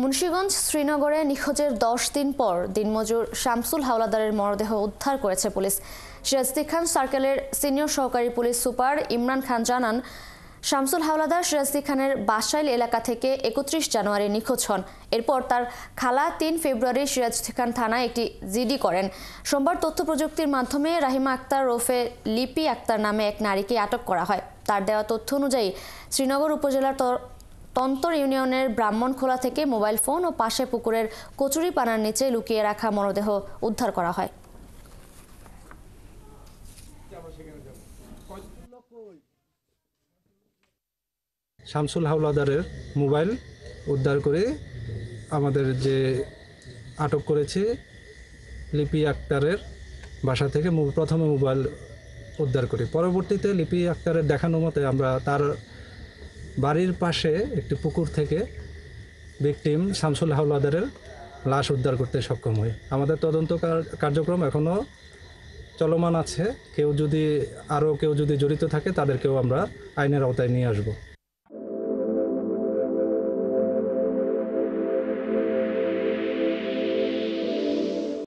মুন্সিগঞ্জ শ্রীনগরে নিখোঁজের 10 দিন পর দিনমজুর শামসুল হাওলাদারের মরদেহ উদ্ধার করেছে পুলিশ। সিরাজদি খান সার্কেলের সিনিয়র সহকারী পুলিশ সুপার ইমরান খান জানান, শামসুল হাওলাদার সিরাজদি খানের বাসাইল এলাকা থেকে 31 জানুয়ারি নিখোঁজ হন। এরপর তার খালা 3 ফেব্রুয়ারি সিরাজদি খান থানায় একটি জিডি করেন। সোমবার তথ্য প্রযুক্তির মাধ্যমে রাহিমা আক্তার ওরফে লিপি আক্তার নামে এক নারীকে আটক করা হয়। তার দেওয়া তথ্য অনুযায়ী শ্রীনগর উপজেলার তন্তর ইউনিয়নের ব্রাহ্মণখোলা থেকে মোবাইল ফোন ও পাশে পুকুরের কচুরিপানার নিচে লুকিয়ে রাখা মরদেহ উদ্ধার করা হয়। শামসুল হাওলাদারের মোবাইল উদ্ধার করে আমাদের যে আটক করেছে লিপি আক্তারের বাসা থেকে প্রথমে মোবাইল উদ্ধার করি। পরবর্তীতে লিপি আক্তারের দেখানো মতে আমরা তার বাড়ির পাশে একটি পুকুর থেকে ভিকটিম শামসুল হাওলাদারের লাশ উদ্ধার করতে সক্ষম হই। আমাদের তদন্ত কার্যক্রম এখনও চলমান আছে। কেউ যদি জড়িত থাকে তাদেরকেও আমরা আইনের আওতায় নিয়ে আসব।